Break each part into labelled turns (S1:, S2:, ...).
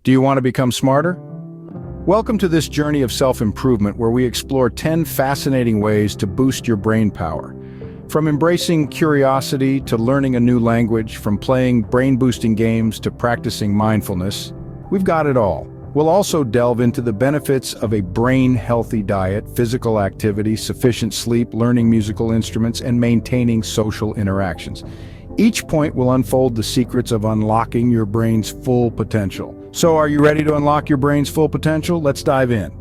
S1: Do you want to become smarter? Welcome to this journey of self-improvement where we explore 10 fascinating ways to boost your brain power. From embracing curiosity to learning a new language, from playing brain-boosting games to practicing mindfulness, we've got it all. We'll also delve into the benefits of a brain-healthy diet, physical activity, sufficient sleep, learning musical instruments, and maintaining social interactions. Each point will unfold the secrets of unlocking your brain's full potential. So are you ready to unlock your brain's full potential? Let's dive in.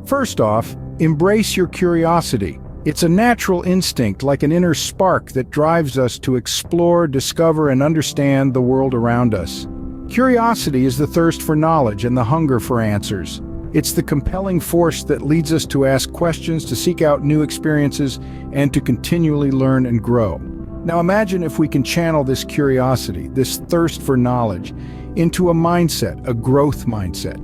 S1: First off, embrace your curiosity. It's a natural instinct, like an inner spark that drives us to explore, discover, and understand the world around us. Curiosity is the thirst for knowledge and the hunger for answers. It's the compelling force that leads us to ask questions, to seek out new experiences, and to continually learn and grow. Now imagine if we can channel this curiosity, this thirst for knowledge, into a mindset, a growth mindset.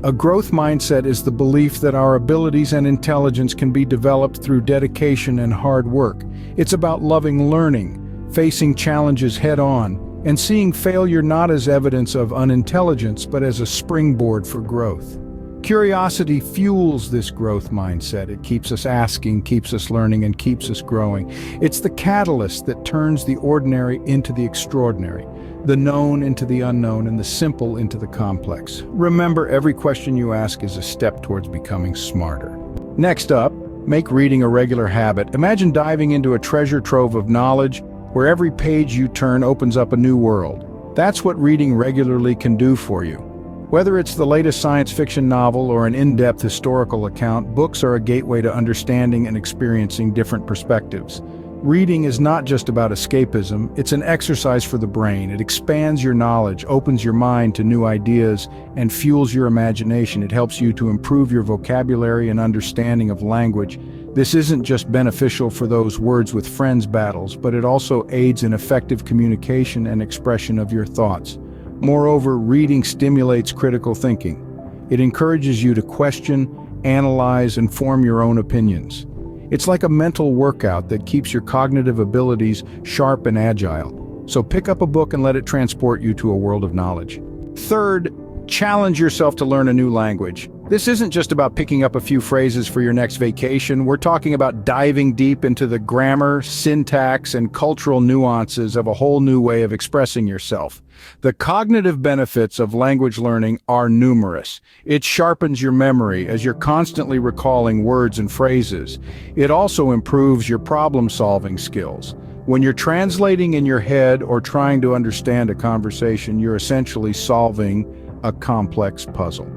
S1: A growth mindset is the belief that our abilities and intelligence can be developed through dedication and hard work. It's about loving learning, facing challenges head-on, and seeing failure not as evidence of unintelligence, but as a springboard for growth. Curiosity fuels this growth mindset. It keeps us asking, keeps us learning, and keeps us growing. It's the catalyst that turns the ordinary into the extraordinary, the known into the unknown, and the simple into the complex. Remember, every question you ask is a step towards becoming smarter. Next up, make reading a regular habit. Imagine diving into a treasure trove of knowledge where every page you turn opens up a new world. That's what reading regularly can do for you. Whether it's the latest science fiction novel or an in-depth historical account, books are a gateway to understanding and experiencing different perspectives. Reading is not just about escapism, it's an exercise for the brain. It expands your knowledge, opens your mind to new ideas, and fuels your imagination. It helps you to improve your vocabulary and understanding of language. This isn't just beneficial for those words with friends battles, but it also aids in effective communication and expression of your thoughts. Moreover, reading stimulates critical thinking. It encourages you to question, analyze, and form your own opinions. It's like a mental workout that keeps your cognitive abilities sharp and agile. So pick up a book and let it transport you to a world of knowledge. Third, challenge yourself to learn a new language. This isn't just about picking up a few phrases for your next vacation. We're talking about diving deep into the grammar, syntax, and cultural nuances of a whole new way of expressing yourself. The cognitive benefits of language learning are numerous. It sharpens your memory as you're constantly recalling words and phrases. It also improves your problem-solving skills. When you're translating in your head or trying to understand a conversation, you're essentially solving a complex puzzle.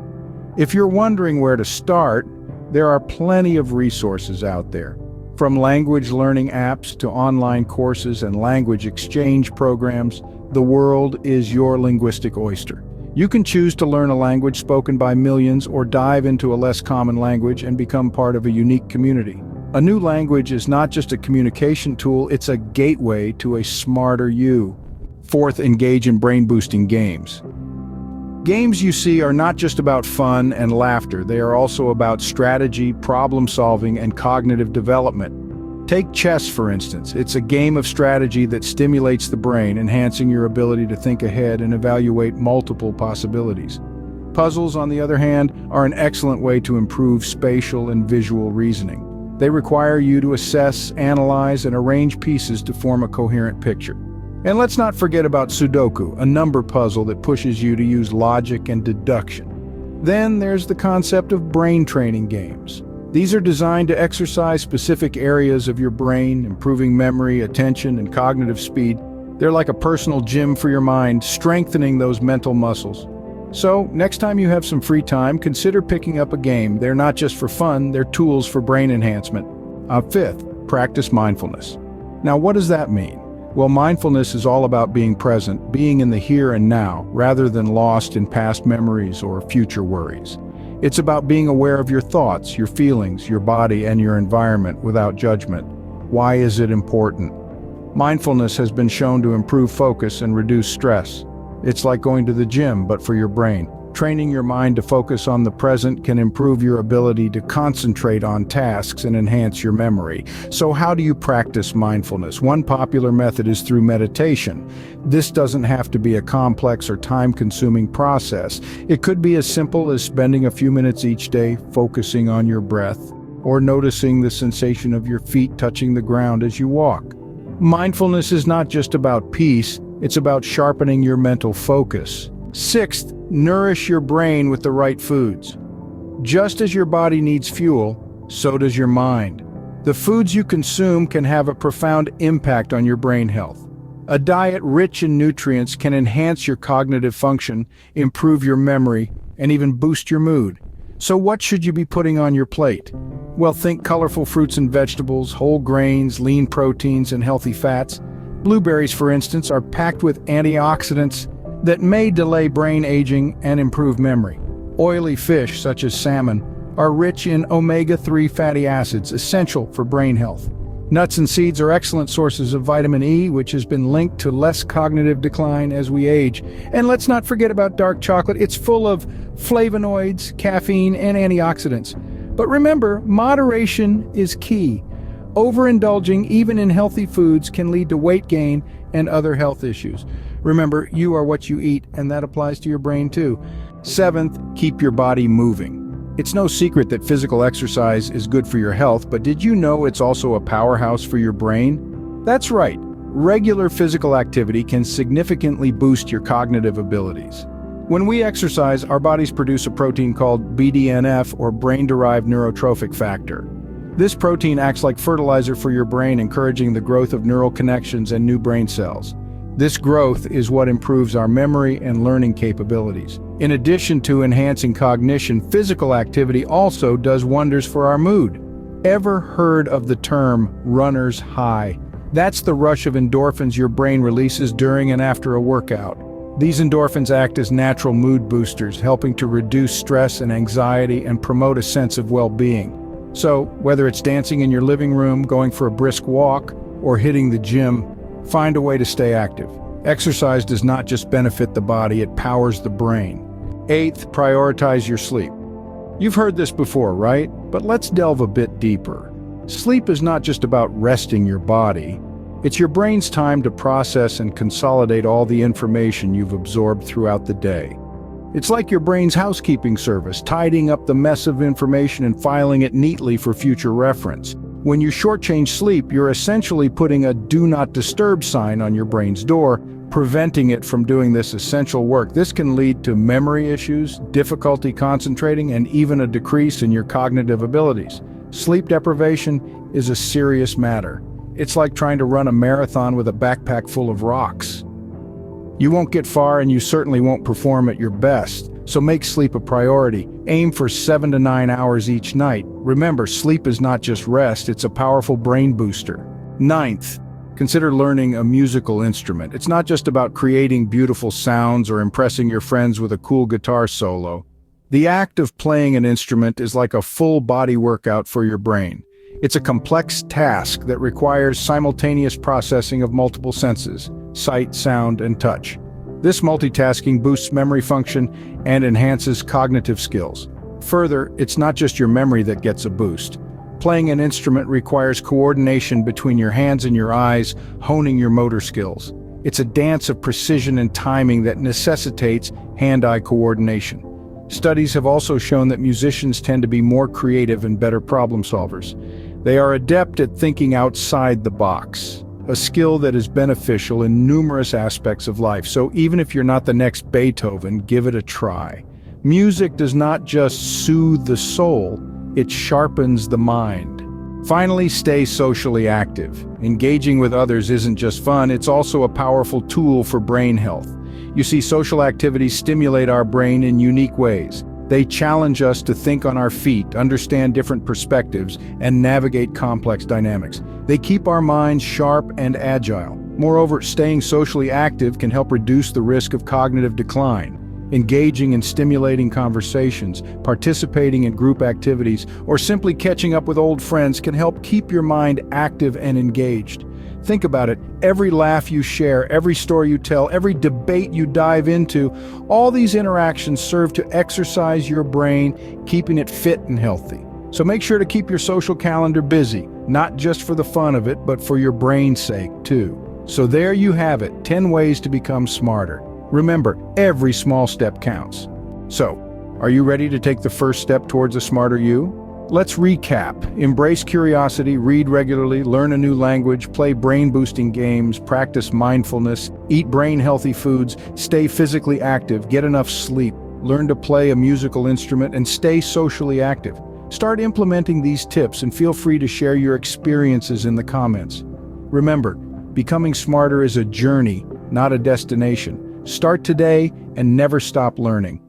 S1: If you're wondering where to start, there are plenty of resources out there. From language learning apps to online courses and language exchange programs, the world is your linguistic oyster. You can choose to learn a language spoken by millions or dive into a less common language and become part of a unique community. A new language is not just a communication tool, it's a gateway to a smarter you. Fourth, engage in brain-boosting games. Games, you see, are not just about fun and laughter. They are also about strategy, problem-solving, and cognitive development. Take chess, for instance. It's a game of strategy that stimulates the brain, enhancing your ability to think ahead and evaluate multiple possibilities. Puzzles, on the other hand, are an excellent way to improve spatial and visual reasoning. They require you to assess, analyze, and arrange pieces to form a coherent picture. And let's not forget about Sudoku, a number puzzle that pushes you to use logic and deduction. Then there's the concept of brain training games. These are designed to exercise specific areas of your brain, improving memory, attention, and cognitive speed. They're like a personal gym for your mind, strengthening those mental muscles. So, next time you have some free time, consider picking up a game. They're not just for fun, they're tools for brain enhancement. Fifth, practice mindfulness. Now, what does that mean? Well, mindfulness is all about being present, being in the here and now, rather than lost in past memories or future worries. It's about being aware of your thoughts, your feelings, your body, and your environment without judgment. Why is it important? Mindfulness has been shown to improve focus and reduce stress. It's like going to the gym, but for your brain. training your mind to focus on the present can improve your ability to concentrate on tasks and enhance your memory. So how do you practice mindfulness? One popular method is through meditation. This doesn't have to be a complex or time-consuming process. It could be as simple as spending a few minutes each day focusing on your breath, or noticing the sensation of your feet touching the ground as you walk. Mindfulness is not just about peace, it's about sharpening your mental focus. Sixth, nourish your brain with the right foods. Just as your body needs fuel, so does your mind. The foods you consume can have a profound impact on your brain health. A diet rich in nutrients can enhance your cognitive function, improve your memory, and even boost your mood. So what should you be putting on your plate? Well, think colorful fruits and vegetables, whole grains, lean proteins, and healthy fats. Blueberries, for instance, are packed with antioxidants that may delay brain aging and improve memory. Oily fish, such as salmon, are rich in omega-3 fatty acids, essential for brain health. Nuts and seeds are excellent sources of vitamin E, which has been linked to less cognitive decline as we age. And let's not forget about dark chocolate. It's full of flavonoids, caffeine, and antioxidants. But remember, moderation is key. Overindulging, even in healthy foods, can lead to weight gain and other health issues. Remember, you are what you eat, and that applies to your brain too. Seventh, keep your body moving. It's no secret that physical exercise is good for your health, but did you know it's also a powerhouse for your brain? That's right. Regular physical activity can significantly boost your cognitive abilities. When we exercise, our bodies produce a protein called BDNF, or brain-derived neurotrophic factor. This protein acts like fertilizer for your brain, encouraging the growth of neural connections and new brain cells. This growth is what improves our memory and learning capabilities. In addition to enhancing cognition, physical activity also does wonders for our mood. Ever heard of the term runner's high? That's the rush of endorphins your brain releases during and after a workout. These endorphins act as natural mood boosters, helping to reduce stress and anxiety and promote a sense of well-being. So, whether it's dancing in your living room, going for a brisk walk, or hitting the gym, find a way to stay active. Exercise does not just benefit the body, it powers the brain. Eighth, prioritize your sleep. You've heard this before, right? But let's delve a bit deeper. Sleep is not just about resting your body. It's your brain's time to process and consolidate all the information you've absorbed throughout the day. It's like your brain's housekeeping service, tidying up the mess of information and filing it neatly for future reference. When you shortchange sleep, you're essentially putting a do not disturb sign on your brain's door, preventing it from doing this essential work. This can lead to memory issues, difficulty concentrating, and even a decrease in your cognitive abilities. Sleep deprivation is a serious matter. It's like trying to run a marathon with a backpack full of rocks. You won't get far, and you certainly won't perform at your best. So make sleep a priority. Aim for 7 to 9 hours each night. Remember, sleep is not just rest, it's a powerful brain booster. Ninth, consider learning a musical instrument. It's not just about creating beautiful sounds or impressing your friends with a cool guitar solo. The act of playing an instrument is like a full-body workout for your brain. It's a complex task that requires simultaneous processing of multiple senses: sight, sound, and touch. This multitasking boosts memory function and enhances cognitive skills. Further, it's not just your memory that gets a boost. Playing an instrument requires coordination between your hands and your eyes, honing your motor skills. It's a dance of precision and timing that necessitates hand-eye coordination. Studies have also shown that musicians tend to be more creative and better problem solvers. They are adept at thinking outside the box, a skill that is beneficial in numerous aspects of life. So even if you're not the next Beethoven, give it a try. Music does not just soothe the soul, it sharpens the mind. Finally, stay socially active. Engaging with others isn't just fun, it's also a powerful tool for brain health. You see, social activities stimulate our brain in unique ways. They challenge us to think on our feet, understand different perspectives, and navigate complex dynamics. They keep our minds sharp and agile. Moreover, staying socially active can help reduce the risk of cognitive decline. Engaging in stimulating conversations, participating in group activities, or simply catching up with old friends can help keep your mind active and engaged. Think about it. Every laugh you share, every story you tell, every debate you dive into, all these interactions serve to exercise your brain, keeping it fit and healthy. So make sure to keep your social calendar busy, not just for the fun of it, but for your brain's sake, too. So there you have it, 10 ways to become smarter. Remember, every small step counts. So, are you ready to take the first step towards a smarter you? Let's recap. Embrace curiosity, read regularly, learn a new language, play brain-boosting games, practice mindfulness, eat brain-healthy foods, stay physically active, get enough sleep, learn to play a musical instrument, and stay socially active. Start implementing these tips and feel free to share your experiences in the comments. Remember, becoming smarter is a journey, not a destination. Start today and never stop learning.